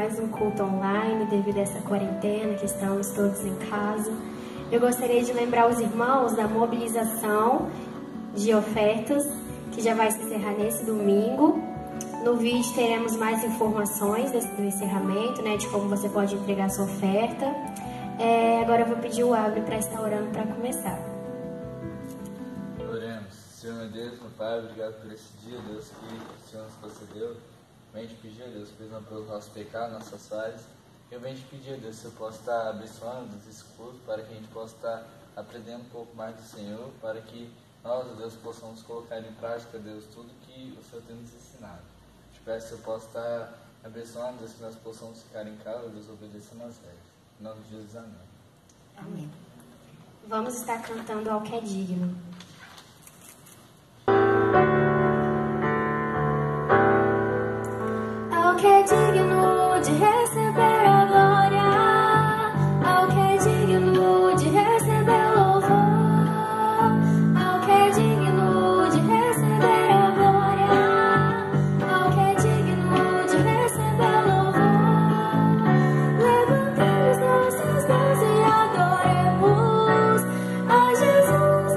mais um culto online devido a essa quarentena que estamos todos em casa. Eu gostaria de lembrar os irmãos da mobilização de ofertas que já vai se encerrar nesse domingo. No vídeo teremos mais informações do encerramento, né, de como você pode entregar sua oferta. Agora eu vou pedir o Abner para estar orando para começar. Oremos. Senhor meu Deus, meu Pai, obrigado por esse dia, Deus, que o Senhor nos concedeu. Venho te pedir, Deus, perdão pelos nossos pecados, nossas falhas. Eu venho te pedir, Deus, se eu posso estar abençoando esse culto, para que a gente possa estar aprendendo um pouco mais do Senhor, para que nós, Deus, possamos colocar em prática, Deus, tudo que o Senhor tem nos ensinado. Te peço se eu posso estar abençoando, Deus, que nós possamos ficar em casa, Deus, obedecendo às regras. Em nome de Jesus, amém. Amém. Vamos estar cantando ao que é digno. Ao que é digno de receber a glória, ao que é digno de receber louvor, ao que é digno de receber a glória, ao que é digno de receber louvor. Levantemos nossos mãos e adoremos a Jesus.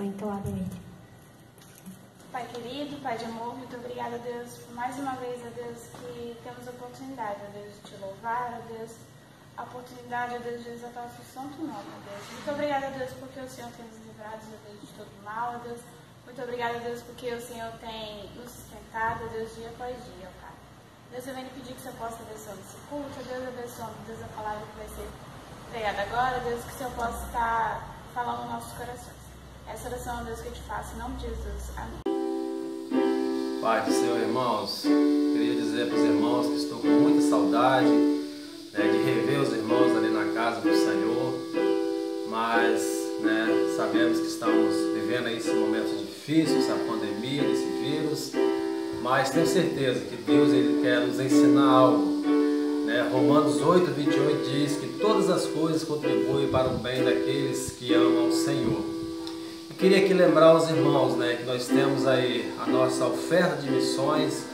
foi entoado nele. Pai querido, Pai de amor, muito obrigada, Deus, por mais uma vez, ó Deus, que temos a oportunidade, ó Deus, de te louvar, ó Deus, a oportunidade, ó Deus, de exaltar o seu santo nome, ó Deus. Muito obrigada, Deus, porque o Senhor tem nos livrado, ó Deus, de todo mal, ó Deus. Muito obrigada, Deus, porque o Senhor tem nos sustentado, ó Deus, dia após dia, ó Pai. Deus, eu venho pedir que o Senhor possa abençoar esse culto, ó Deus, abençoe, Deus, a palavra que vai ser pregada agora, Deus, que o Senhor possa estar falando nos nossos corações. Essa oração, ó Deus, que eu te faço, em nome de Jesus. Amém. Pai do Senhor, irmãos, queria dizer para os irmãos que estou com muita saudade, né, de rever os irmãos ali na casa do Senhor, mas sabemos que estamos vivendo aí esse momento difícil, essa pandemia, desse vírus, mas tenho certeza que Deus ele quer nos ensinar algo. Romanos 8:28 diz que todas as coisas contribuem para o bem daqueles que amam o Senhor. Queria aqui lembrar os irmãos, que nós temos aí a nossa oferta de missões,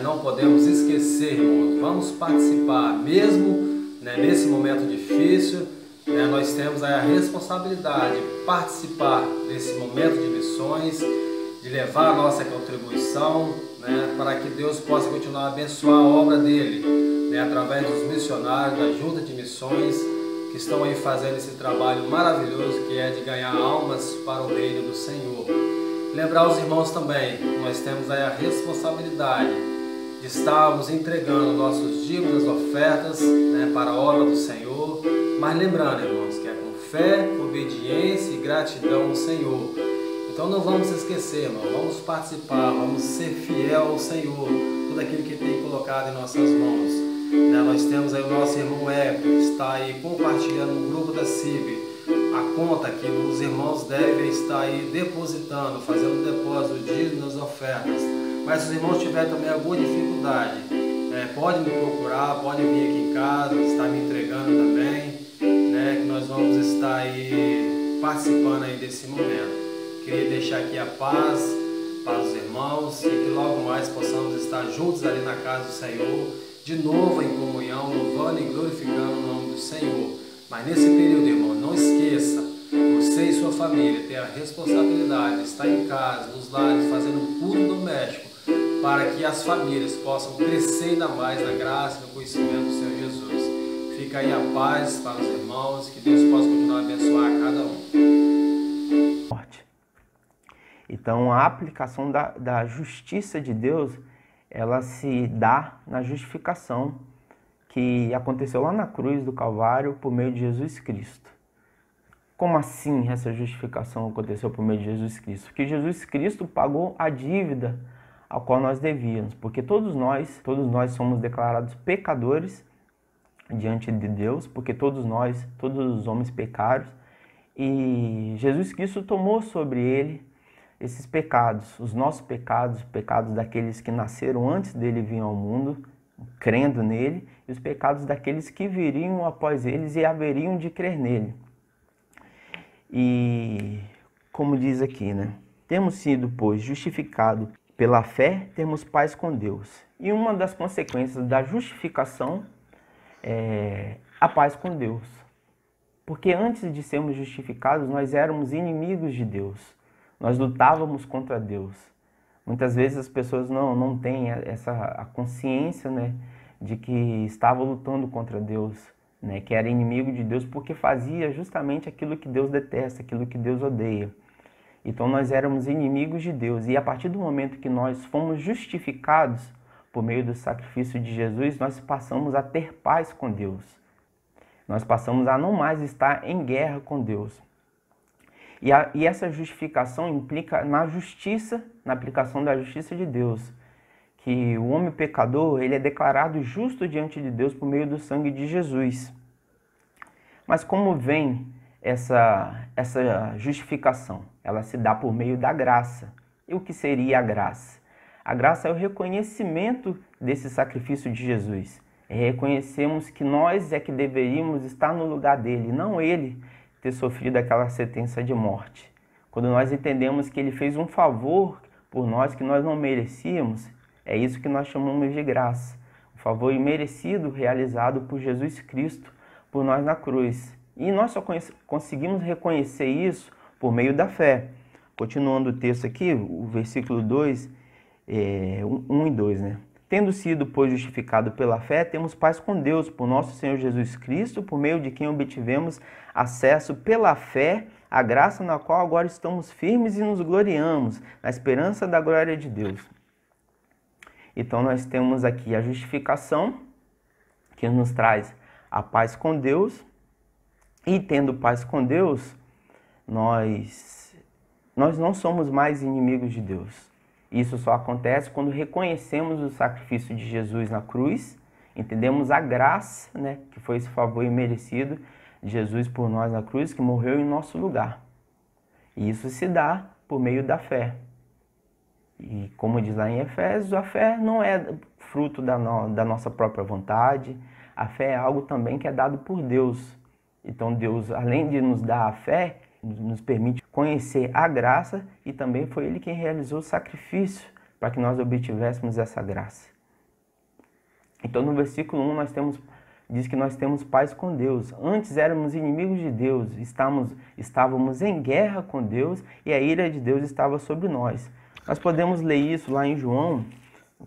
não podemos esquecer, irmãos, vamos participar, mesmo nesse momento difícil, nós temos aí a responsabilidade de participar desse momento de missões, de levar a nossa contribuição, para que Deus possa continuar a abençoar a obra dele, através dos missionários, da junta de missões, que estão aí fazendo esse trabalho maravilhoso que é de ganhar almas para o reino do Senhor. Lembrar os irmãos também que nós temos aí a responsabilidade de estarmos entregando nossos dízimos, as ofertas para a obra do Senhor, mas lembrando, irmãos, que é com fé, obediência e gratidão ao Senhor. Então não vamos esquecer, irmão, vamos participar, vamos ser fiel ao Senhor, tudo aquilo que tem colocado em nossas mãos. Nós temos aí o nosso irmão Eco, que está aí compartilhando no grupo da CIB a conta que os irmãos devem estar aí depositando, fazendo depósito de dízimo nas ofertas. Mas se os irmãos tiverem também alguma dificuldade, pode me procurar, pode vir aqui em casa, estar me entregando também, que nós vamos estar aí participando aí desse momento. Queria deixar aqui a paz para os irmãos e que logo mais possamos estar juntos ali na casa do Senhor, de novo em comunhão, louvando e glorificando o nome do Senhor. Mas nesse período, irmão, não esqueça, você e sua família têm a responsabilidade de estar em casa, nos lares, fazendo culto doméstico, para que as famílias possam crescer ainda mais na graça e no conhecimento do Senhor Jesus. Fica aí a paz para os irmãos, que Deus possa continuar a abençoar a cada um. Então, a aplicação da justiça de Deus, ela se dá na justificação que aconteceu lá na cruz do Calvário por meio de Jesus Cristo. Como assim essa justificação aconteceu por meio de Jesus Cristo? Porque Jesus Cristo pagou a dívida a qual nós devíamos, porque todos nós somos declarados pecadores diante de Deus, porque todos os homens pecaram, e Jesus Cristo tomou sobre ele esses pecados, os nossos pecados, os pecados daqueles que nasceram antes dele vir ao mundo, crendo nele, e os pecados daqueles que viriam após eles e haveriam de crer nele. E, como diz aqui, temos sido, pois, justificados pela fé, temos paz com Deus. E uma das consequências da justificação é a paz com Deus. Porque antes de sermos justificados, nós éramos inimigos de Deus. Nós lutávamos contra Deus. Muitas vezes as pessoas não têm a consciência, de que estavam lutando contra Deus, que era inimigo de Deus porque fazia justamente aquilo que Deus detesta, aquilo que Deus odeia. Então nós éramos inimigos de Deus, e a partir do momento que nós fomos justificados por meio do sacrifício de Jesus, nós passamos a ter paz com Deus. Nós passamos a não mais estar em guerra com Deus. E essa justificação implica na justiça, na aplicação da justiça de Deus, que o homem pecador ele é declarado justo diante de Deus por meio do sangue de Jesus. Mas como vem essa justificação? Ela se dá por meio da graça. E o que seria a graça? A graça é o reconhecimento desse sacrifício de Jesus. Reconhecemos que nós é que deveríamos estar no lugar dele, não ele ter sofrido aquela sentença de morte. Quando nós entendemos que ele fez um favor por nós que nós não merecíamos, é isso que nós chamamos de graça. Um favor imerecido realizado por Jesus Cristo por nós na cruz. E nós só conseguimos reconhecer isso por meio da fé. Continuando o texto aqui, o versículo 2, 1 e 2, né? Tendo sido, pois, justificado pela fé, temos paz com Deus, por nosso Senhor Jesus Cristo, por meio de quem obtivemos acesso pela fé à graça na qual agora estamos firmes e nos gloriamos, na esperança da glória de Deus. Então nós temos aqui a justificação, que nos traz a paz com Deus, e tendo paz com Deus, nós não somos mais inimigos de Deus. Isso só acontece quando reconhecemos o sacrifício de Jesus na cruz, entendemos a graça, né, que foi esse favor imerecido de Jesus por nós na cruz, que morreu em nosso lugar. E isso se dá por meio da fé. E como diz lá em Efésios, a fé não é fruto da nossa própria vontade, a fé é algo também que é dado por Deus. Então Deus, além de nos dar a fé, nos permite conhecer a graça e também foi Ele quem realizou o sacrifício para que nós obtivéssemos essa graça. Então no versículo 1 diz que nós temos paz com Deus. Antes éramos inimigos de Deus, estávamos em guerra com Deus e a ira de Deus estava sobre nós. Nós podemos ler isso lá em João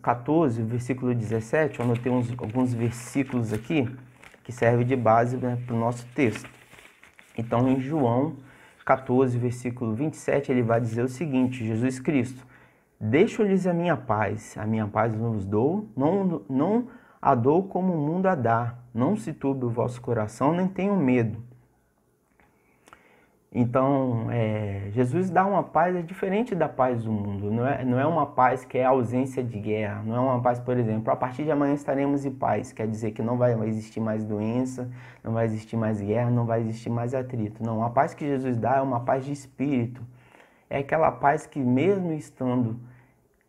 14, versículo 17, eu anotei alguns versículos aqui que servem de base, né, para o nosso texto. Então em João 14, versículo 27, ele vai dizer o seguinte: Jesus Cristo, deixo-lhes a minha paz eu vos dou, não a dou como o mundo a dá, não se turbe o vosso coração, nem tenham medo. Então, Jesus dá uma paz diferente da paz do mundo, não é uma paz que é ausência de guerra, não é uma paz, por exemplo, a partir de amanhã estaremos em paz, quer dizer que não vai existir mais doença, não vai existir mais guerra, não vai existir mais atrito. Não, a paz que Jesus dá é uma paz de espírito, é aquela paz que mesmo estando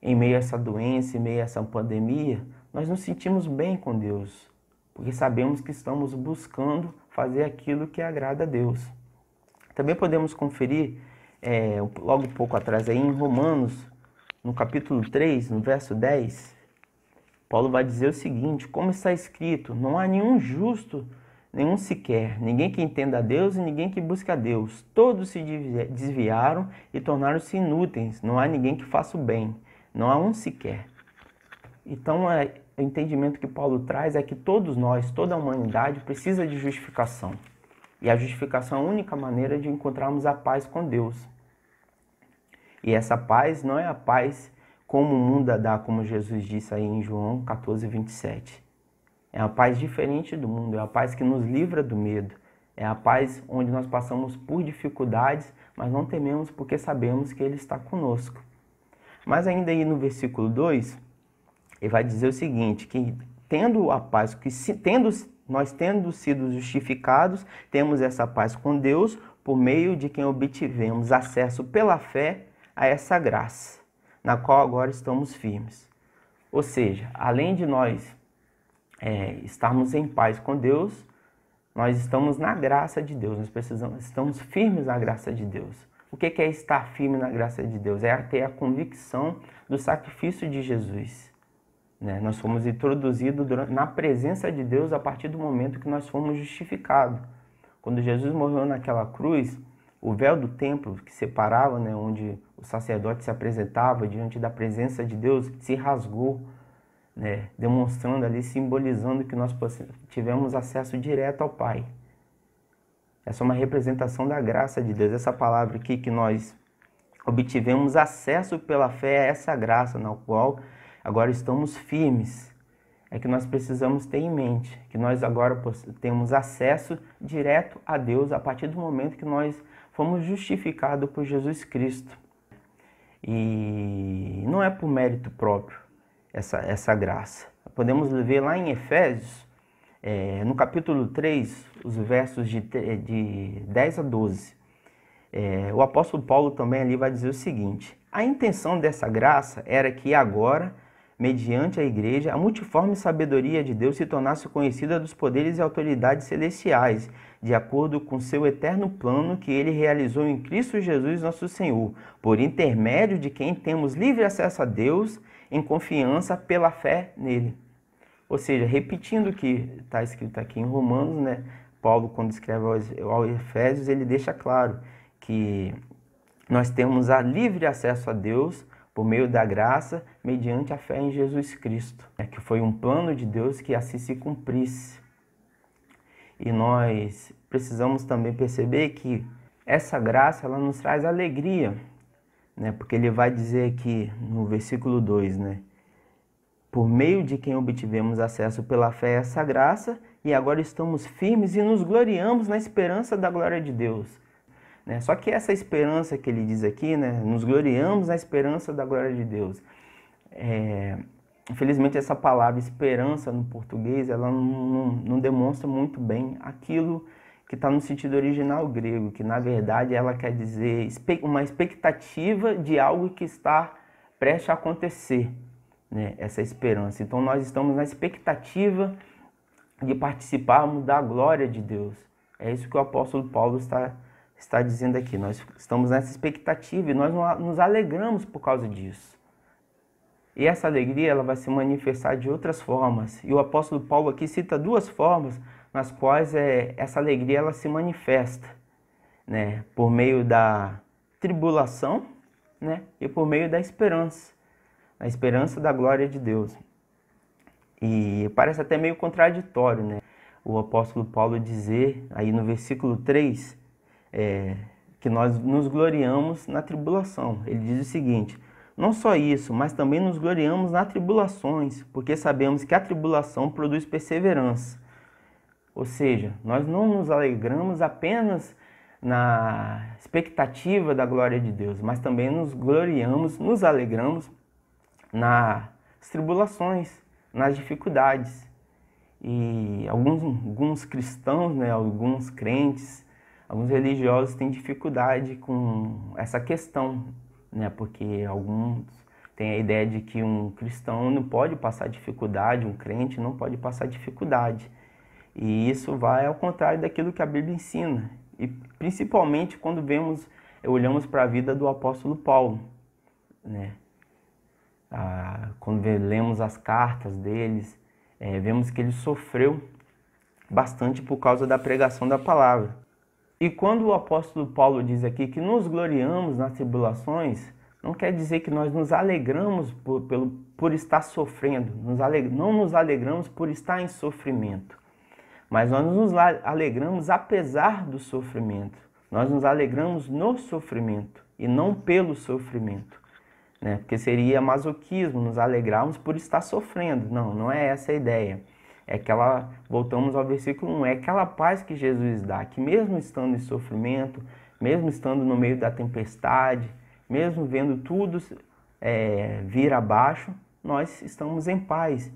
em meio a essa doença, em meio a essa pandemia, nós nos sentimos bem com Deus, porque sabemos que estamos buscando fazer aquilo que agrada a Deus. Também podemos conferir, logo um pouco atrás aí, em Romanos, no capítulo 3, no verso 10, Paulo vai dizer o seguinte: como está escrito, não há nenhum justo, nenhum sequer, ninguém que entenda a Deus e ninguém que busque a Deus. Todos se desviaram e tornaram-se inúteis, não há ninguém que faça o bem, não há um sequer. Então, o entendimento que Paulo traz é que todos nós, toda a humanidade precisa de justificação. E a justificação é a única maneira de encontrarmos a paz com Deus. E essa paz não é a paz como o mundo a dá, como Jesus disse aí em João 14, 27. É a paz diferente do mundo, é a paz que nos livra do medo. É a paz onde nós passamos por dificuldades, mas não tememos porque sabemos que Ele está conosco. Mas ainda aí no versículo 2, ele vai dizer o seguinte, que tendo a paz, nós tendo sido justificados, temos essa paz com Deus, por meio de quem obtivemos acesso pela fé a essa graça, na qual agora estamos firmes. Ou seja, além de nós estarmos em paz com Deus, nós estamos na graça de Deus, estamos firmes na graça de Deus. O que é estar firme na graça de Deus? É ter a convicção do sacrifício de Jesus. Nós fomos introduzidos na presença de Deus a partir do momento que nós fomos justificados. Quando Jesus morreu naquela cruz, o véu do templo que separava, onde o sacerdote se apresentava diante da presença de Deus, se rasgou, demonstrando ali, simbolizando que nós tivemos acesso direto ao Pai. Essa é uma representação da graça de Deus. Essa palavra aqui que nós obtivemos acesso pela fé a essa graça, na qual agora estamos firmes, é que nós precisamos ter em mente, que nós agora temos acesso direto a Deus a partir do momento que nós fomos justificados por Jesus Cristo. E não é por mérito próprio essa graça. Podemos ver lá em Efésios, no capítulo 3, os versos de 10 a 12. O apóstolo Paulo também ali vai dizer o seguinte: a intenção dessa graça era que agora, mediante a igreja, a multiforme sabedoria de Deus se tornasse conhecida dos poderes e autoridades celestiais, de acordo com seu eterno plano que ele realizou em Cristo Jesus nosso Senhor, por intermédio de quem temos livre acesso a Deus em confiança pela fé nele. Ou seja, repetindo o que está escrito aqui em Romanos, Paulo, quando escreve ao Efésios, ele deixa claro que nós temos a livre acesso a Deus por meio da graça, mediante a fé em Jesus Cristo, que foi um plano de Deus que assim se cumprisse. E nós precisamos também perceber que essa graça ela nos traz alegria, porque ele vai dizer aqui no versículo 2, por meio de quem obtivemos acesso pela fé a essa graça, e agora estamos firmes e nos gloriamos na esperança da glória de Deus. Só que essa esperança que ele diz aqui, nos gloriamos na esperança da glória de Deus. Infelizmente essa palavra esperança no português, ela não demonstra muito bem aquilo que está no sentido original grego, que na verdade ela quer dizer uma expectativa de algo que está prestes a acontecer, essa esperança. Então nós estamos na expectativa de participarmos da glória de Deus. É isso que o apóstolo Paulo está dizendo aqui. Nós estamos nessa expectativa e nós nos alegramos por causa disso. E essa alegria ela vai se manifestar de outras formas. E o apóstolo Paulo aqui cita duas formas nas quais essa alegria ela se manifesta, por meio da tribulação, e por meio da esperança, a esperança da glória de Deus. E parece até meio contraditório, o apóstolo Paulo dizer aí no versículo 3 que nós nos gloriamos na tribulação. Ele diz o seguinte: não só isso, mas também nos gloriamos nas tribulações, porque sabemos que a tribulação produz perseverança. Ou seja, nós não nos alegramos apenas na expectativa da glória de Deus, mas também nos gloriamos, nos alegramos nas tribulações, nas dificuldades. E alguns cristãos, alguns crentes, alguns religiosos têm dificuldade com essa questão, porque alguns têm a ideia de que um cristão não pode passar dificuldade, um crente não pode passar dificuldade. E isso vai ao contrário daquilo que a Bíblia ensina. E principalmente quando olhamos para a vida do apóstolo Paulo, quando lemos as cartas deles, vemos que ele sofreu bastante por causa da pregação da palavra. E quando o apóstolo Paulo diz aqui que nos gloriamos nas tribulações, não quer dizer que nós nos alegramos por estar sofrendo, não nos alegramos por estar em sofrimento, mas nós nos alegramos apesar do sofrimento. Nós nos alegramos no sofrimento e não pelo sofrimento, porque seria masoquismo nos alegrarmos por estar sofrendo. Não é essa a ideia. Voltamos ao versículo 1, é aquela paz que Jesus dá, que mesmo estando em sofrimento, mesmo estando no meio da tempestade, mesmo vendo tudo vir abaixo, nós estamos em paz.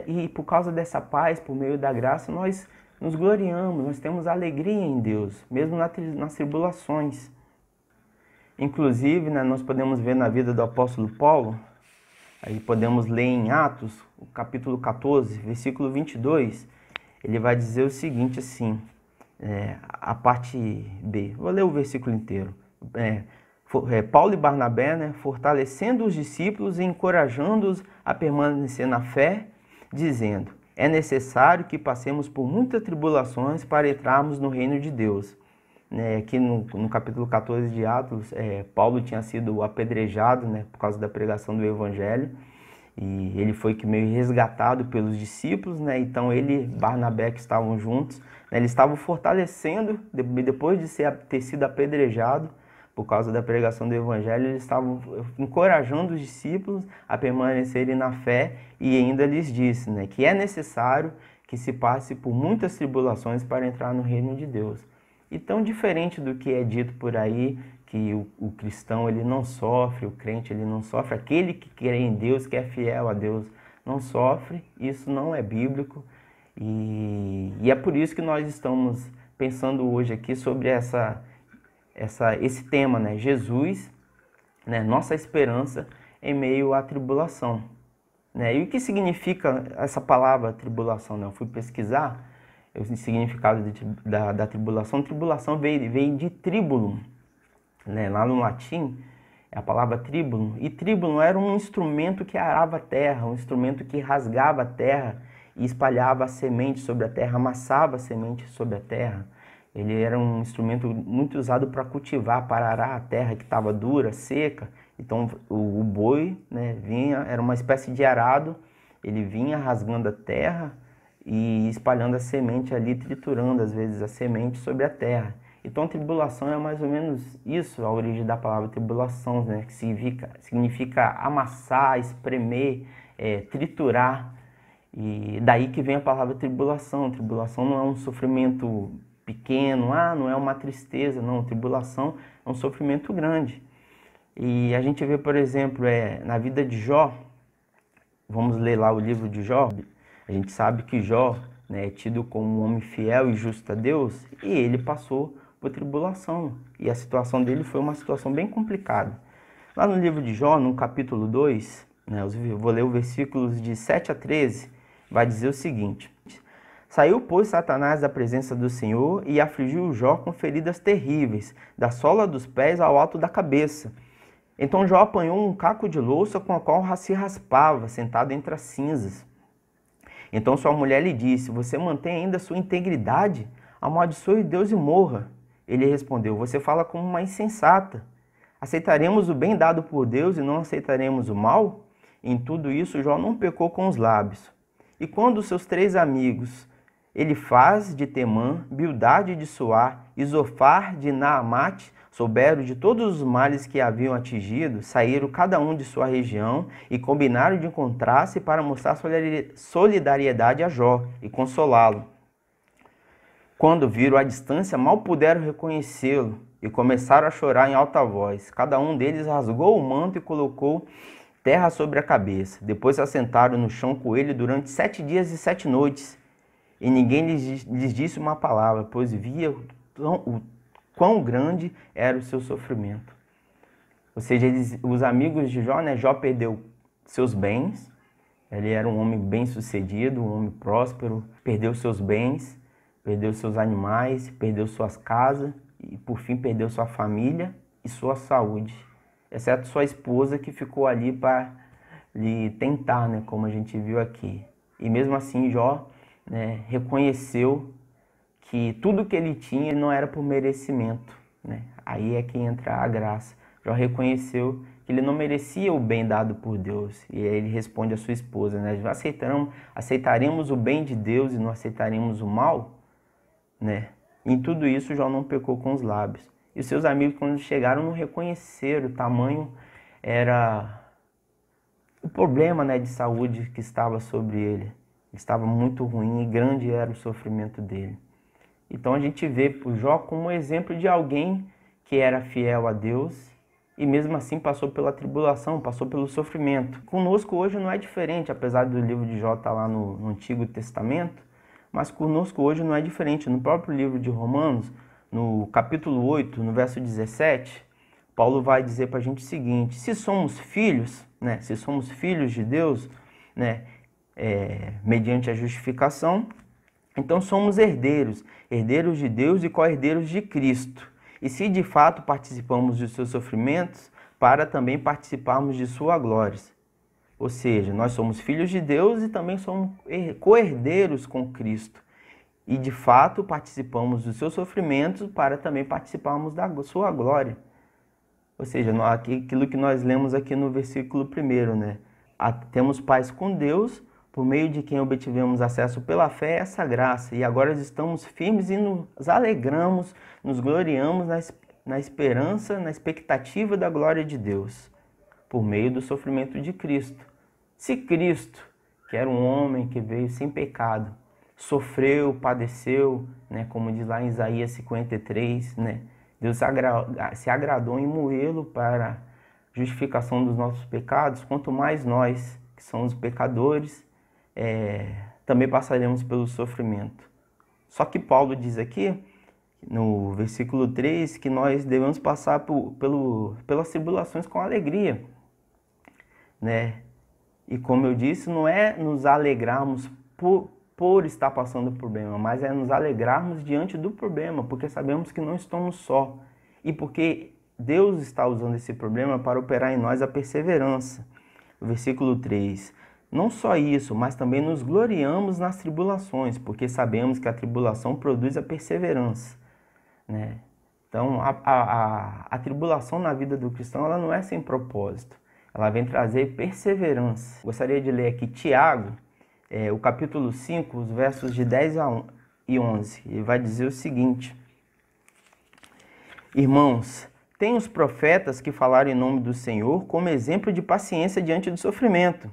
E por causa dessa paz, por meio da graça, nós nos gloriamos, nós temos alegria em Deus, mesmo nas tribulações. Inclusive, nós podemos ver na vida do apóstolo Paulo, aí podemos ler em Atos, o capítulo 14, versículo 22, ele vai dizer o seguinte assim, a parte B, vou ler o versículo inteiro. Paulo e Barnabé, fortalecendo os discípulos e encorajando-os a permanecer na fé, dizendo: é necessário que passemos por muitas tribulações para entrarmos no reino de Deus. Aqui no capítulo 14 de Atos, Paulo tinha sido apedrejado por causa da pregação do Evangelho, e ele foi meio resgatado pelos discípulos, então ele e Barnabé, que estavam juntos, eles estavam fortalecendo, depois de ter sido apedrejado por causa da pregação do Evangelho, eles estavam encorajando os discípulos a permanecerem na fé, e ainda lhes disse que é necessário que se passe por muitas tribulações para entrar no reino de Deus. E tão diferente do que é dito por aí, que o cristão ele não sofre, o crente ele não sofre, aquele que crê em Deus, que é fiel a Deus, não sofre, isso não é bíblico. E é por isso que nós estamos pensando hoje aqui sobre esse tema, Jesus, nossa esperança em meio à tribulação. E o que significa essa palavra tribulação? Eu fui pesquisar o significado da tribulação. Tribulação veio de tribulum, lá no latim, é a palavra tribulum. E tribulum era um instrumento que arava a terra, um instrumento que rasgava a terra e espalhava a semente sobre a terra, amassava a semente sobre a terra. Ele era um instrumento muito usado para cultivar, para arar a terra que estava dura, seca. Então o boi, né, vinha, era uma espécie de arado, ele vinha rasgando a terra e espalhando a semente ali, triturando às vezes a semente sobre a terra. Então tribulação é mais ou menos isso, a origem da palavra tribulação, né, que significa amassar, espremer, triturar. E daí que vem a palavra tribulação. Tribulação não é um sofrimento pequeno, não é uma tristeza, não. Tribulação é um sofrimento grande. E a gente vê, por exemplo, na vida de Jó, vamos ler lá o livro de Jó, a gente sabe que Jó, né, é tido como um homem fiel e justo a Deus, e ele passou por tribulação, e a situação dele foi uma situação bem complicada. Lá no livro de Jó, no capítulo 2, né, eu vou ler os versículos de 7 a 13, vai dizer o seguinte: Saiu, pois, Satanás da presença do Senhor e afligiu Jó com feridas terríveis, da sola dos pés ao alto da cabeça. Então Jó apanhou um caco de louça com a qual se raspava, sentado entre as cinzas. Então sua mulher lhe disse: Você mantém ainda sua integridade? Amaldiçoe Deus e morra. Ele respondeu: Você fala como uma insensata. Aceitaremos o bem dado por Deus e não aceitaremos o mal? Em tudo isso Jó não pecou com os lábios. E quando os seus 3 amigos, Elifaz de Temã, Bildade de Suar e Zofar de Naamate, souberam de todos os males que haviam atingido, saíram cada um de sua região e combinaram de encontrar-se para mostrar solidariedade a Jó e consolá-lo. Quando viram à distância, mal puderam reconhecê-lo e começaram a chorar em alta voz. Cada um deles rasgou o manto e colocou terra sobre a cabeça. Depois se assentaram no chão com ele durante 7 dias e 7 noites. E ninguém lhes disse uma palavra, pois via o quão grande era o seu sofrimento. Ou seja, os amigos de Jó, né? Jó perdeu seus bens, ele era um homem bem-sucedido, um homem próspero, perdeu seus bens, perdeu seus animais, perdeu suas casas e, por fim, perdeu sua família e sua saúde, exceto sua esposa, que ficou ali para lhe tentar, né? Como a gente viu aqui. E mesmo assim, Jó, né, reconheceu que tudo que ele tinha não era por merecimento, né? Aí é que entra a graça. Jó reconheceu que ele não merecia o bem dado por Deus. E aí ele responde à sua esposa, né? Aceitaremos o bem de Deus e não aceitaremos o mal, né? Em tudo isso, Jó não pecou com os lábios. E os seus amigos, quando chegaram, não reconheceram o tamanho era o problema, né, de saúde que estava sobre ele. Estava muito ruim e grande era o sofrimento dele. Então a gente vê o Jó como um exemplo de alguém que era fiel a Deus e mesmo assim passou pela tribulação, passou pelo sofrimento. Conosco hoje não é diferente, apesar do livro de Jó estar lá no Antigo Testamento, mas conosco hoje não é diferente. No próprio livro de Romanos, no capítulo 8, no verso 17, Paulo vai dizer para a gente o seguinte: se somos filhos, né, se somos filhos de Deus, né, mediante a justificação, então somos herdeiros, herdeiros de Deus e co-herdeiros de Cristo. E se de fato participamos de seus sofrimentos, para também participarmos de sua glória. Ou seja, nós somos filhos de Deus e também somos co-herdeiros com Cristo. E de fato participamos dos seus sofrimentos para também participarmos da sua glória. Ou seja, aquilo que nós lemos aqui no versículo 1, né? Temos paz com Deus, por meio de quem obtivemos acesso pela fé a essa graça. E agora estamos firmes e nos alegramos, nos gloriamos na esperança, na expectativa da glória de Deus, por meio do sofrimento de Cristo. Se Cristo, que era um homem que veio sem pecado, sofreu, padeceu, né, como diz lá em Isaías 53, né, Deus se agradou em moê-lo para justificação dos nossos pecados, quanto mais nós, que somos pecadores, também passaremos pelo sofrimento. Só que Paulo diz aqui, no versículo 3, que nós devemos passar pelas tribulações com alegria, né? E como eu disse, não é nos alegrarmos por estar passando por problema, mas é nos alegrarmos diante do problema, porque sabemos que não estamos só. E porque Deus está usando esse problema para operar em nós a perseverança. O versículo 3. Não só isso, mas também nos gloriamos nas tribulações, porque sabemos que a tribulação produz a perseverança. né? Então, a tribulação na vida do cristão, ela não é sem propósito. Ela vem trazer perseverança. Gostaria de ler aqui Tiago, o capítulo 5, os versos de 10 e 11. Ele vai dizer o seguinte: Irmãos, tem os profetas que falaram em nome do Senhor como exemplo de paciência diante do sofrimento.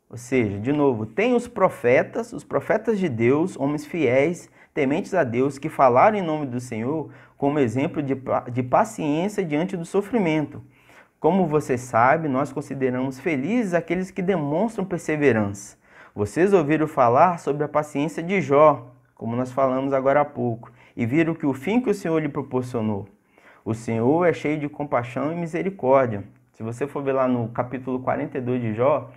Ou seja, de novo, tem os profetas de Deus, homens fiéis, tementes a Deus, que falaram em nome do Senhor como exemplo de paciência diante do sofrimento. Como você sabe, nós consideramos felizes aqueles que demonstram perseverança. Vocês ouviram falar sobre a paciência de Jó, como nós falamos agora há pouco, e viram que o fim que o Senhor lhe proporcionou. O Senhor é cheio de compaixão e misericórdia. Se você for ver lá no capítulo 42 de Jó,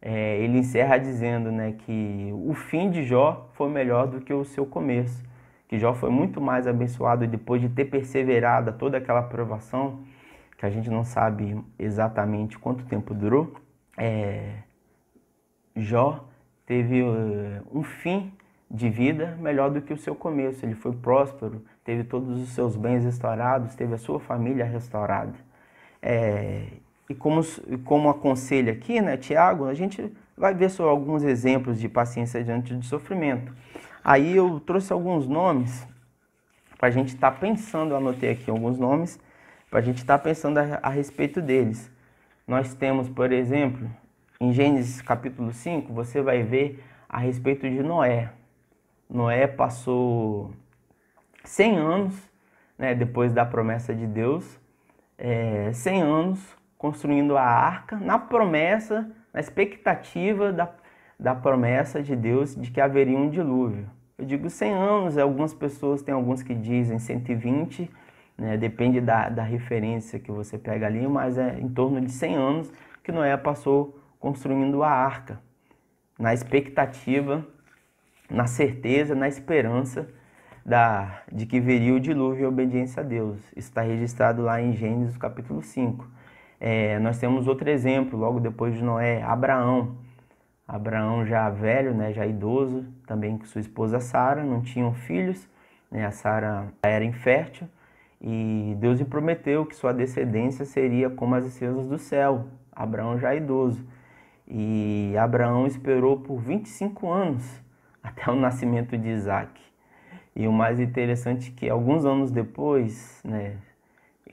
ele encerra dizendo, né, que o fim de Jó foi melhor do que o seu começo. Que Jó foi muito mais abençoado depois de ter perseverado toda aquela provação, que a gente não sabe exatamente quanto tempo durou. Jó teve um fim de vida melhor do que o seu começo. Ele foi próspero, teve todos os seus bens restaurados, teve a sua família restaurada. E como aconselha aqui, né, Tiago, a gente vai ver só alguns exemplos de paciência diante do sofrimento. Aí eu trouxe alguns nomes para a gente estar pensando, eu anotei aqui alguns nomes, para a gente estar pensando a respeito deles. Nós temos, por exemplo, em Gênesis capítulo 5, você vai ver a respeito de Noé. Noé passou 100 anos, né, depois da promessa de Deus, 100 anos construindo a arca, na promessa, na expectativa da promessa de Deus de que haveria um dilúvio. Eu digo 100 anos, algumas pessoas, tem alguns que dizem 120, né, depende da referência que você pega ali, mas é em torno de 100 anos que Noé passou construindo a arca, na expectativa, na certeza, na esperança de que viria o dilúvio em obediência a Deus. Isso está registrado lá em Gênesis capítulo 5. Nós temos outro exemplo, logo depois de Noé, Abraão. Abraão já velho, né, já idoso, também com sua esposa Sara, não tinham filhos, né, a Sara era infértil, e Deus lhe prometeu que sua descendência seria como as estrelas do céu. Abraão já idoso. E Abraão esperou por 25 anos até o nascimento de Isaac. E o mais interessante é que alguns anos depois, né,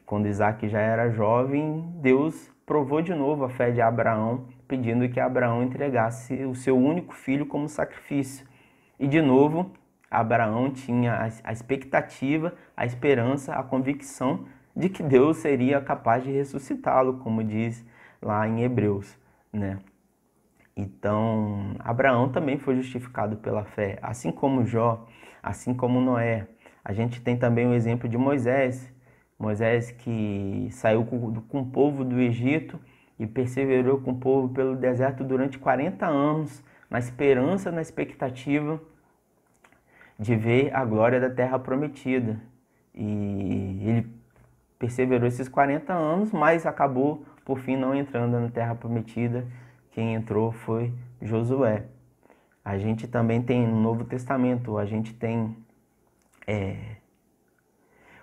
quando Isaac já era jovem, Deus provou de novo a fé de Abraão, pedindo que Abraão entregasse o seu único filho como sacrifício. E de novo, Abraão tinha a expectativa, a esperança, a convicção de que Deus seria capaz de ressuscitá-lo, como diz lá em Hebreus, né? Então, Abraão também foi justificado pela fé, assim como Jó, assim como Noé. A gente tem também o exemplo de Moisés. Moisés que saiu com o povo do Egito e perseverou com o povo pelo deserto durante 40 anos, na esperança, na expectativa de ver a glória da terra prometida. E ele perseverou esses 40 anos, mas acabou, por fim, não entrando na terra prometida. Quem entrou foi Josué. A gente também tem no Novo Testamento, a gente tem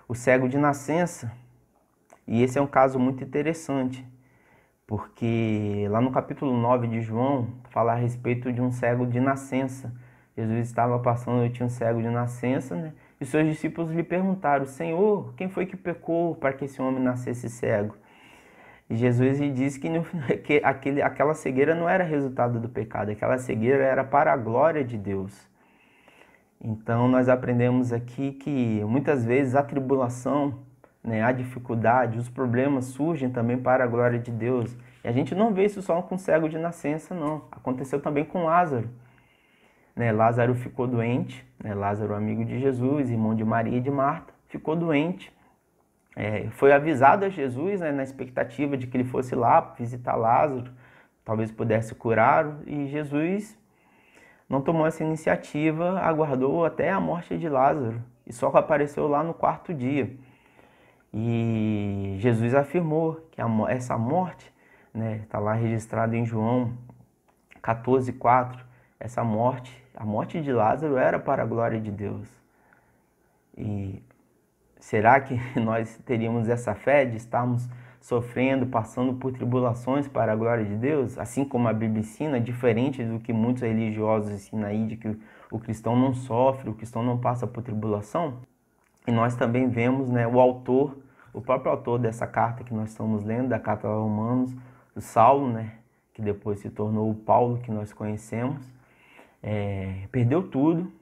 o cego de nascença, e esse é um caso muito interessante, porque lá no capítulo 9 de João, fala a respeito de um cego de nascença. Jesus estava passando e tinha um cego de nascença, né? E os seus discípulos lhe perguntaram: Senhor, quem foi que pecou para que esse homem nascesse cego? E Jesus lhe disse que aquela cegueira não era resultado do pecado, aquela cegueira era para a glória de Deus. Então nós aprendemos aqui que muitas vezes a tribulação, né, a dificuldade, os problemas surgem também para a glória de Deus. E a gente não vê isso só com o cego de nascença, não. Aconteceu também com Lázaro. Né, Lázaro ficou doente, né, Lázaro, amigo de Jesus, irmão de Maria e de Marta, ficou doente. Foi avisado a Jesus, né, na expectativa de que ele fosse lá visitar Lázaro, talvez pudesse curá-lo, e Jesus não tomou essa iniciativa, aguardou até a morte de Lázaro, e só apareceu lá no 4º dia. E Jesus afirmou que essa morte, né, está lá registrado em João 14:4, essa morte, a morte de Lázaro era para a glória de Deus. E Será que nós teríamos essa fé de estarmos sofrendo, passando por tribulações para a glória de Deus? Assim como a Bíblia ensina, diferente do que muitos religiosos ensinam aí, de que o cristão não sofre, o cristão não passa por tribulação. E nós também vemos, né, o próprio autor dessa carta que nós estamos lendo, da carta aos Romanos, o Saulo, né, que depois se tornou o Paulo que nós conhecemos, perdeu tudo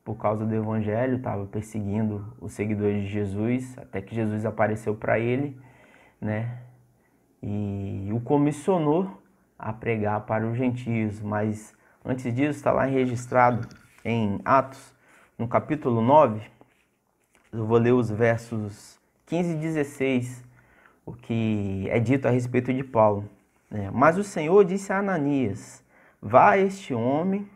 por causa do evangelho, estava perseguindo os seguidores de Jesus, até que Jesus apareceu para ele, né, e o comissionou a pregar para os gentios. Mas antes disso, está lá registrado em Atos, no capítulo 9, eu vou ler os versos 15 e 16, o que é dito a respeito de Paulo. Mas o Senhor disse a Ananias: Vá este homem,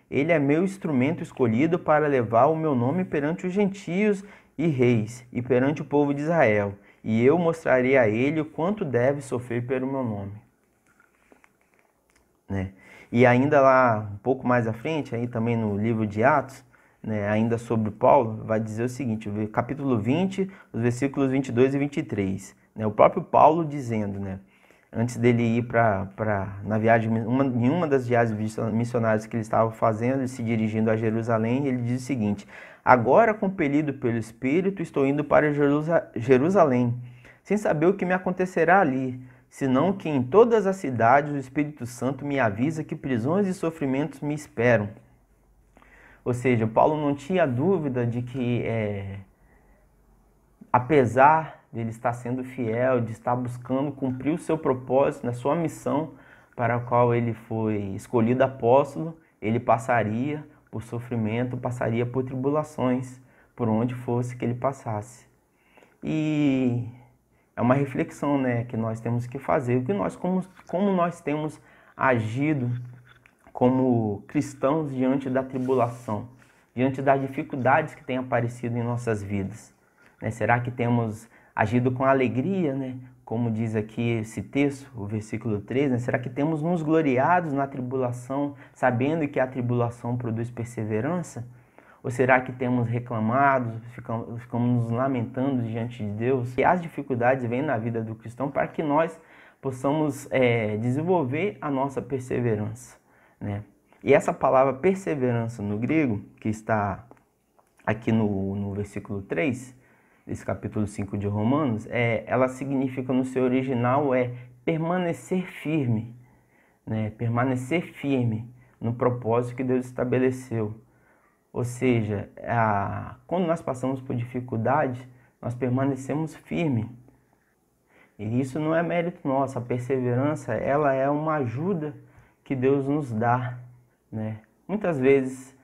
ele é meu instrumento escolhido para levar o meu nome perante os gentios e reis, e perante o povo de Israel, e eu mostrarei a ele o quanto deve sofrer pelo meu nome. E ainda lá, um pouco mais à frente, aí também no livro de Atos, ainda sobre Paulo, vai dizer o seguinte, capítulo 20, os versículos 22 e 23. O próprio Paulo dizendo, antes dele ir na viagem, em uma das viagens missionárias que ele estava fazendo, se dirigindo a Jerusalém, ele diz o seguinte: Agora, compelido pelo Espírito, estou indo para Jerusalém, sem saber o que me acontecerá ali, senão que em todas as cidades o Espírito Santo me avisa que prisões e sofrimentos me esperam. Ou seja, Paulo não tinha dúvida de que, apesar de ele estar sendo fiel, de estar buscando cumprir o seu propósito, na sua missão para a qual ele foi escolhido apóstolo, ele passaria por sofrimento, passaria por tribulações, por onde fosse que ele passasse. E é uma reflexão, que nós temos que fazer, como nós temos agido como cristãos diante da tribulação, diante das dificuldades que têm aparecido em nossas vidas. Será que temos agido com alegria, como diz aqui esse texto, o versículo 3, Será que temos nos gloriados na tribulação, sabendo que a tribulação produz perseverança? Ou será que temos reclamado, ficamos nos lamentando diante de Deus? E as dificuldades vêm na vida do cristão para que nós possamos desenvolver a nossa perseverança. E essa palavra perseverança no grego, que está aqui no versículo 3, desse capítulo 5 de Romanos, ela significa no seu original permanecer firme, permanecer firme no propósito que Deus estabeleceu. Ou seja, quando nós passamos por dificuldade, nós permanecemos firmes. E isso não é mérito nosso, a perseverança ela é uma ajuda que Deus nos dá, muitas vezes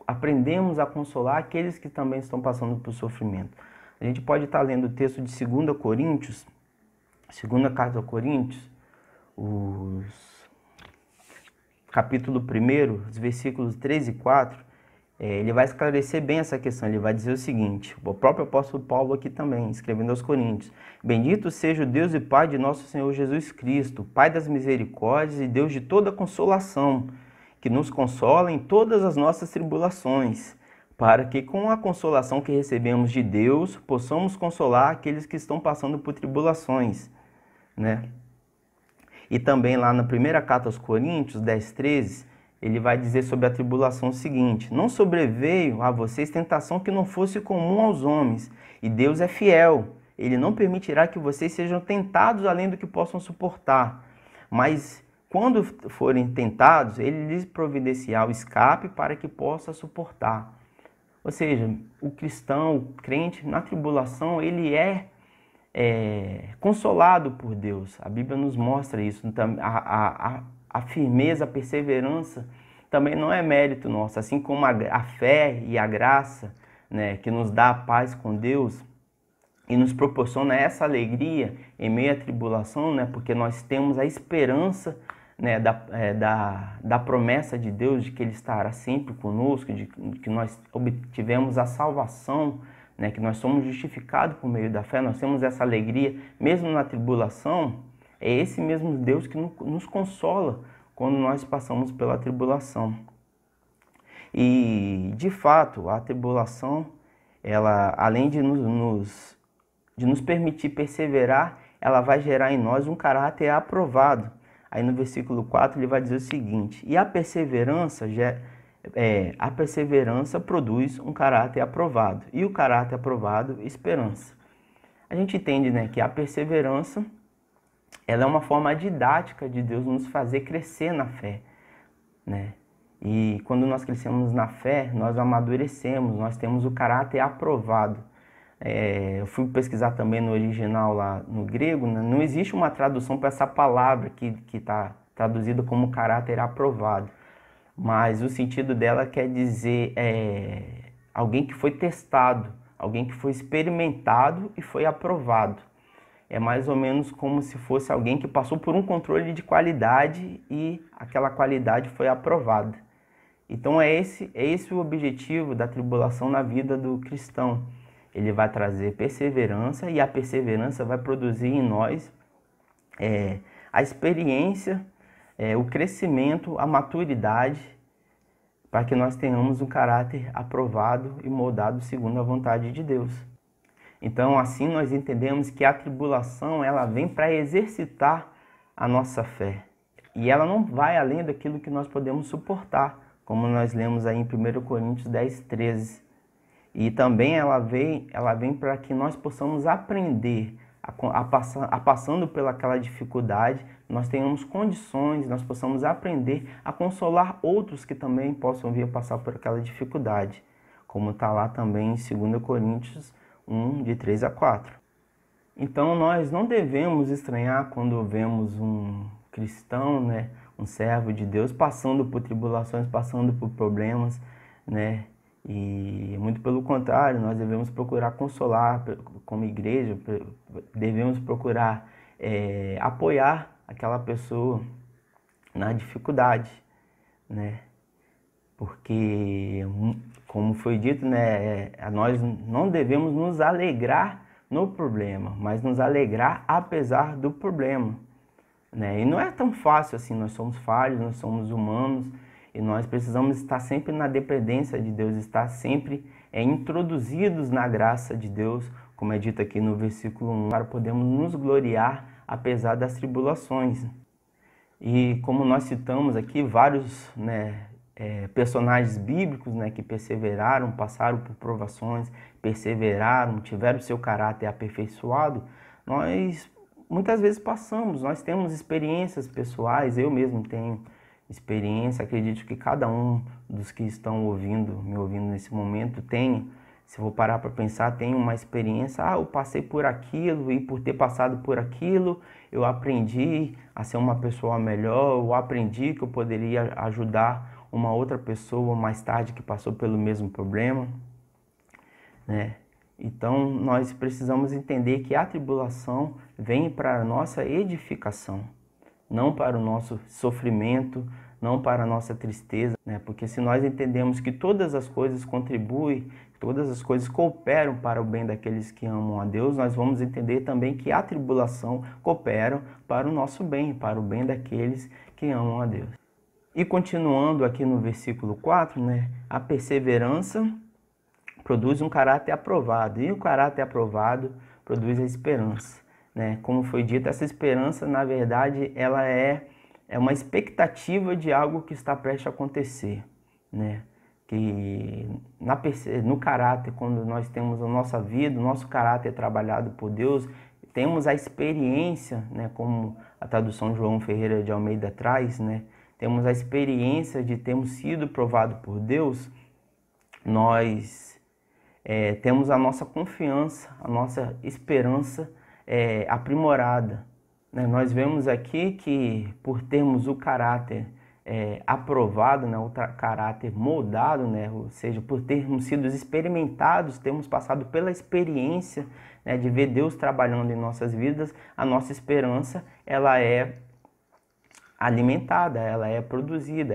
aprendemos a consolar aqueles que também estão passando por sofrimento. A gente pode estar lendo o texto de 2 Coríntios, segunda carta aos Coríntios, capítulo 1, os versículos 3 e 4, ele vai esclarecer bem essa questão. Ele vai dizer o seguinte, o próprio apóstolo Paulo aqui também, escrevendo aos Coríntios: Bendito seja o Deus e Pai de nosso Senhor Jesus Cristo, Pai das misericórdias e Deus de toda consolação, que nos consola em todas as nossas tribulações, para que com a consolação que recebemos de Deus, possamos consolar aqueles que estão passando por tribulações. E também lá na primeira carta aos Coríntios, 10:13, ele vai dizer sobre a tribulação o seguinte: Não sobreveio a vocês tentação que não fosse comum aos homens, e Deus é fiel. Ele não permitirá que vocês sejam tentados além do que possam suportar. Mas quando forem tentados, ele lhes providenciará o escape para que possa suportar. Ou seja, o cristão, o crente, na tribulação, ele é consolado por Deus. A Bíblia nos mostra isso. A firmeza, a perseverança também não é mérito nosso, assim como a fé e a graça, que nos dá a paz com Deus e nos proporciona essa alegria em meio à tribulação, porque nós temos a esperança da promessa de Deus de que Ele estará sempre conosco, de que nós obtivemos a salvação, que nós somos justificados por meio da fé, nós temos essa alegria mesmo na tribulação. É esse mesmo Deus que nos consola quando nós passamos pela tribulação. E, de fato, a tribulação, ela, além de nos permitir perseverar, ela vai gerar em nós um caráter aprovado. Aí no versículo 4 ele vai dizer o seguinte: e a perseverança produz um caráter aprovado, e o caráter aprovado, esperança. A gente entende, né, que a perseverança, ela é uma forma didática de Deus nos fazer crescer na fé, né? E quando nós crescemos na fé, nós amadurecemos, nós temos o caráter aprovado. Eu fui pesquisar também no original lá no grego, né? Não existe uma tradução para essa palavra que está traduzida como caráter aprovado. Mas o sentido dela quer dizer alguém que foi testado, alguém que foi experimentado e foi aprovado. É mais ou menos como se fosse alguém que passou por um controle de qualidade e aquela qualidade foi aprovada. Então é esse o objetivo da tribulação na vida do cristão. Ele vai trazer perseverança e a perseverança vai produzir em nós a experiência, o crescimento, a maturidade, para que nós tenhamos um caráter aprovado e moldado segundo a vontade de Deus. Então, assim nós entendemos que a tribulação ela vem para exercitar a nossa fé. E ela não vai além daquilo que nós podemos suportar, como nós lemos aí em 1 Coríntios 10, 13. E também ela vem para que nós possamos aprender passando pelaquela dificuldade, nós tenhamos condições, nós possamos aprender a consolar outros que também possam vir a passar por aquela dificuldade, como está lá também em 2 Coríntios 1, de 3 a 4. Então nós não devemos estranhar quando vemos um cristão, né, um servo de Deus passando por tribulações, passando por problemas, né? E muito pelo contrário, nós devemos procurar consolar como igreja, devemos procurar apoiar aquela pessoa na dificuldade, né? Porque, como foi dito, né, nós não devemos nos alegrar no problema, mas nos alegrar apesar do problema, né? E não é tão fácil assim, nós somos falhos, nós somos humanos, e nós precisamos estar sempre na dependência de Deus, estar sempre introduzidos na graça de Deus, como é dito aqui no versículo 1, para podermos nos gloriar apesar das tribulações. E como nós citamos aqui vários, né, personagens bíblicos, né, que perseveraram, passaram por provações, perseveraram, tiveram seu caráter aperfeiçoado, nós muitas vezes passamos, nós temos experiências pessoais, eu mesmo tenho experiência, acredito que cada um dos que estão me ouvindo nesse momento tem, se eu vou parar para pensar, tem uma experiência, eu passei por aquilo e por ter passado por aquilo, eu aprendi a ser uma pessoa melhor, eu aprendi que eu poderia ajudar uma outra pessoa mais tarde que passou pelo mesmo problema, né? Então nós precisamos entender que a tribulação vem para a nossa edificação, não para o nosso sofrimento, não para a nossa tristeza, né? Porque se nós entendemos que todas as coisas contribuem, todas as coisas cooperam para o bem daqueles que amam a Deus, nós vamos entender também que a tribulação coopera para o nosso bem, para o bem daqueles que amam a Deus. E continuando aqui no versículo 4, né? A perseverança produz um caráter aprovado, e o caráter aprovado produz a esperança, né? Como foi dito, essa esperança, na verdade, ela é uma expectativa de algo que está prestes a acontecer, né? Que no caráter, quando nós temos a nossa vida, o nosso caráter trabalhado por Deus, temos a experiência, né? Como a tradução João Ferreira de Almeida traz, né? Temos a experiência de termos sido provados por Deus, nós temos a nossa confiança, a nossa esperança aprimorada, né? Nós vemos aqui que por termos o caráter aprovado, né? O caráter moldado, né? Ou seja, por termos sido experimentados, termos passado pela experiência, né, de ver Deus trabalhando em nossas vidas, a nossa esperança ela é alimentada, ela é produzida,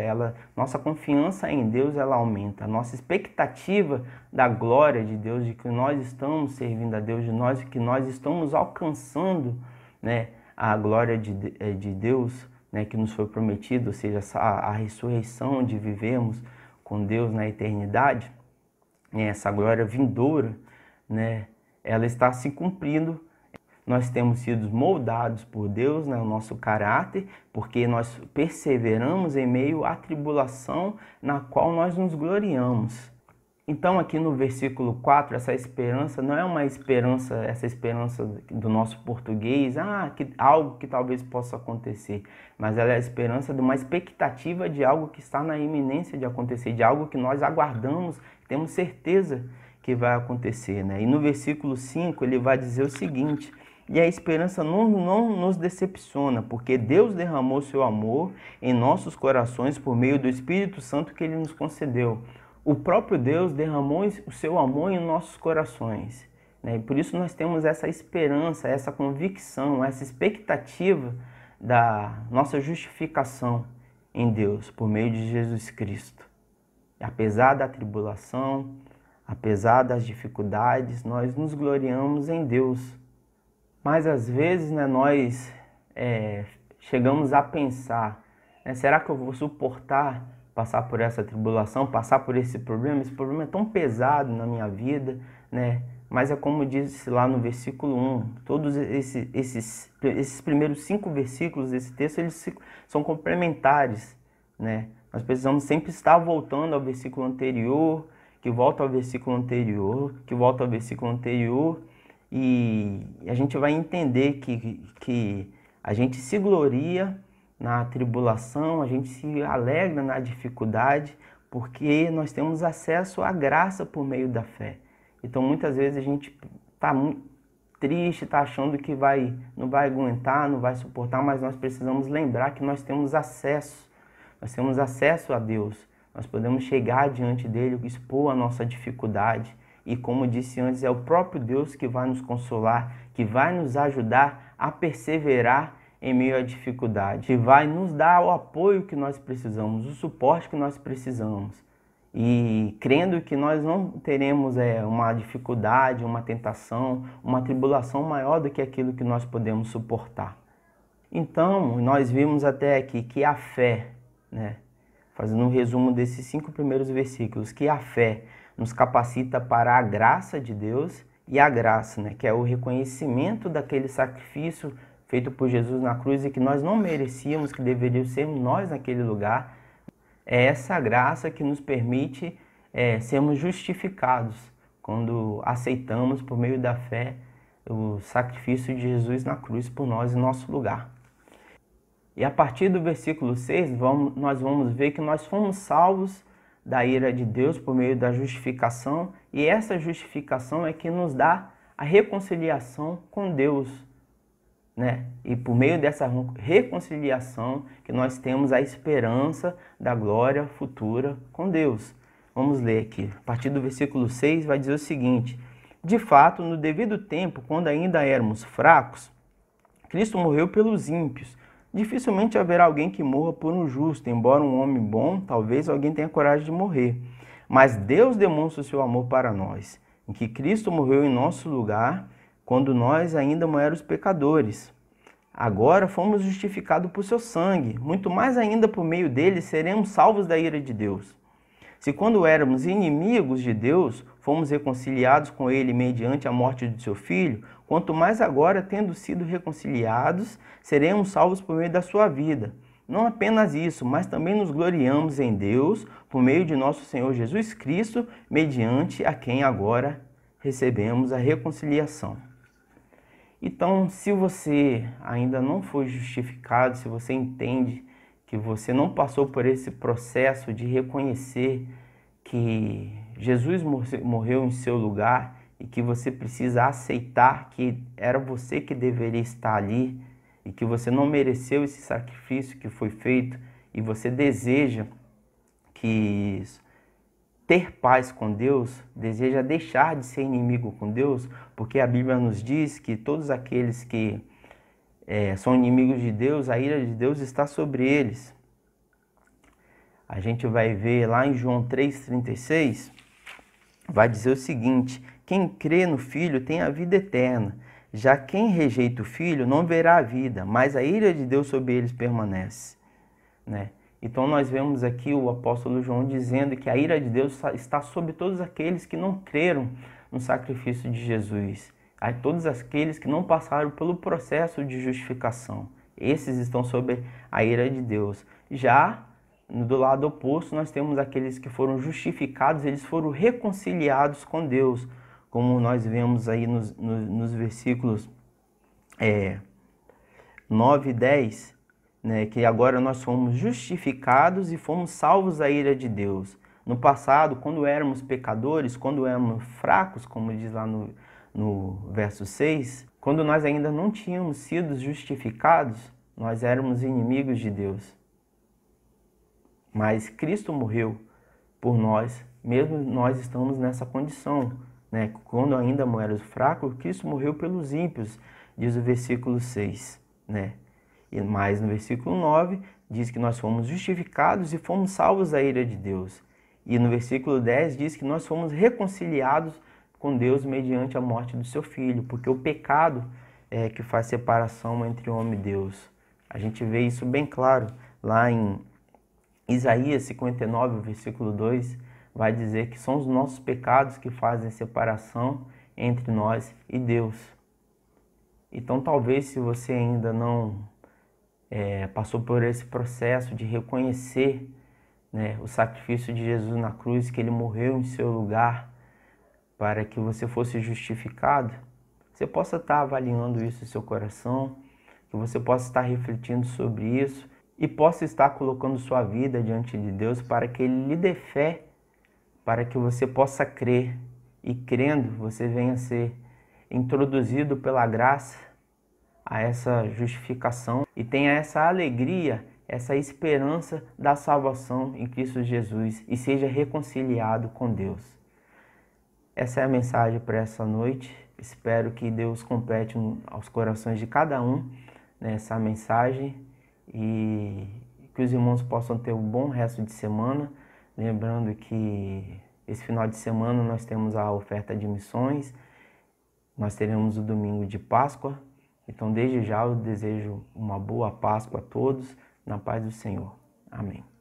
nossa confiança em Deus ela aumenta, a nossa expectativa da glória de Deus, de que nós estamos servindo a Deus, que nós estamos alcançando, né, a glória de Deus, né, que nos foi prometido, ou seja, a ressurreição de vivemos com Deus na eternidade, essa glória vindoura, né, ela está se cumprindo. Nós temos sido moldados por Deus, né, o nosso caráter, porque nós perseveramos em meio à tribulação na qual nós nos gloriamos. Então aqui no versículo 4, essa esperança não é uma esperança, essa esperança do nosso português, algo que talvez possa acontecer, mas ela é a esperança de uma expectativa de algo que está na iminência de acontecer, de algo que nós aguardamos, temos certeza que vai acontecer, né? E no versículo 5 ele vai dizer o seguinte: e a esperança não nos decepciona, porque Deus derramou seu amor em nossos corações por meio do Espírito Santo que Ele nos concedeu. O próprio Deus derramou o seu amor em nossos corações, né? E por isso nós temos essa esperança, essa convicção, essa expectativa da nossa justificação em Deus por meio de Jesus Cristo. E apesar da tribulação, apesar das dificuldades, nós nos gloriamos em Deus. Mas às vezes, né, nós chegamos a pensar, né, será que eu vou suportar passar por essa tribulação, passar por esse problema? Esse problema é tão pesado na minha vida, né? Mas é como diz lá no versículo 1, todos esses primeiros 5 versículos desse texto, eles são complementares, né? Nós precisamos sempre estar voltando ao versículo anterior, que volta ao versículo anterior, que volta ao versículo anterior, e a gente vai entender que a gente se gloria na tribulação, a gente se alegra na dificuldade, porque nós temos acesso à graça por meio da fé. Então muitas vezes a gente está muito triste, está achando que não vai aguentar, não vai suportar, mas nós precisamos lembrar que nós temos acesso a Deus. Nós podemos chegar diante dele, expor a nossa dificuldade. E como disse antes, é o próprio Deus que vai nos consolar, que vai nos ajudar a perseverar em meio à dificuldade, que vai nos dar o apoio que nós precisamos, o suporte que nós precisamos. E crendo que nós não teremos uma dificuldade, uma tentação, uma tribulação maior do que aquilo que nós podemos suportar. Então, nós vimos até aqui que a fé, né, fazendo um resumo desses 5 primeiros versículos, que a fé nos capacita para a graça de Deus, e a graça, né, que é o reconhecimento daquele sacrifício feito por Jesus na cruz e que nós não merecíamos, que deveríamos ser nós naquele lugar. É essa graça que nos permite sermos justificados quando aceitamos por meio da fé o sacrifício de Jesus na cruz por nós em nosso lugar. E a partir do versículo 6, nós vamos ver que nós fomos salvos da ira de Deus por meio da justificação, e essa justificação é que nos dá a reconciliação com Deus, né? E por meio dessa reconciliação que nós temos a esperança da glória futura com Deus. Vamos ler aqui. A partir do versículo 6 vai dizer o seguinte: de fato, no devido tempo, quando ainda éramos fracos, Cristo morreu pelos ímpios. Dificilmente haverá alguém que morra por um justo, embora um homem bom, talvez alguém tenha coragem de morrer. Mas Deus demonstra o seu amor para nós, em que Cristo morreu em nosso lugar, quando nós ainda éramos pecadores. Agora fomos justificados por seu sangue, muito mais ainda por meio dele seremos salvos da ira de Deus. Se quando éramos inimigos de Deus, fomos reconciliados com ele mediante a morte de seu Filho, quanto mais agora, tendo sido reconciliados, seremos salvos por meio da sua vida. Não apenas isso, mas também nos gloriamos em Deus, por meio de nosso Senhor Jesus Cristo, mediante a quem agora recebemos a reconciliação. Então, se você ainda não foi justificado, se você entende que você não passou por esse processo de reconhecer que Jesus morreu em seu lugar e que você precisa aceitar que era você que deveria estar ali e que você não mereceu esse sacrifício que foi feito e você deseja que ter paz com Deus, deseja deixar de ser inimigo com Deus, porque a Bíblia nos diz que todos aqueles que são inimigos de Deus, a ira de Deus está sobre eles. A gente vai ver lá em João 3,36, vai dizer o seguinte: quem crê no Filho tem a vida eterna, já quem rejeita o Filho não verá a vida, mas a ira de Deus sobre eles permanece. Né? Então nós vemos aqui o apóstolo João dizendo que a ira de Deus está sobre todos aqueles que não creram no sacrifício de Jesus, a todos aqueles que não passaram pelo processo de justificação. Esses estão sob a ira de Deus. Já do lado oposto, nós temos aqueles que foram justificados, eles foram reconciliados com Deus, como nós vemos aí nos versículos 9 e 10, né, que agora nós fomos justificados e fomos salvos da ira de Deus. No passado, quando éramos pecadores, quando éramos fracos, como diz lá no verso 6, quando nós ainda não tínhamos sido justificados, nós éramos inimigos de Deus. Mas Cristo morreu por nós, mesmo nós estamos nessa condição, né? Quando ainda éramos fracos, Cristo morreu pelos ímpios, diz o versículo 6, né? Mas no versículo 9 diz que nós fomos justificados e fomos salvos da ira de Deus. E no versículo 10 diz que nós fomos reconciliados com Deus mediante a morte do seu Filho, porque o pecado é que faz separação entre homem e Deus. A gente vê isso bem claro lá em Isaías 59, versículo 2, vai dizer que são os nossos pecados que fazem separação entre nós e Deus. Então talvez se você ainda não passou por esse processo de reconhecer, né, o sacrifício de Jesus na cruz, que ele morreu em seu lugar para que você fosse justificado, você possa estar avaliando isso em seu coração, que você possa estar refletindo sobre isso e possa estar colocando sua vida diante de Deus para que ele lhe dê fé, para que você possa crer e crendo você venha a ser introduzido pela graça a essa justificação e tenha essa alegria, essa esperança da salvação em Cristo Jesus e seja reconciliado com Deus. Essa é a mensagem para essa noite. Espero que Deus complete aos corações de cada um nessa mensagem e que os irmãos possam ter um bom resto de semana. Lembrando que esse final de semana nós temos a oferta de missões, nós teremos o domingo de Páscoa. Então, desde já, eu desejo uma boa Páscoa a todos, na paz do Senhor. Amém.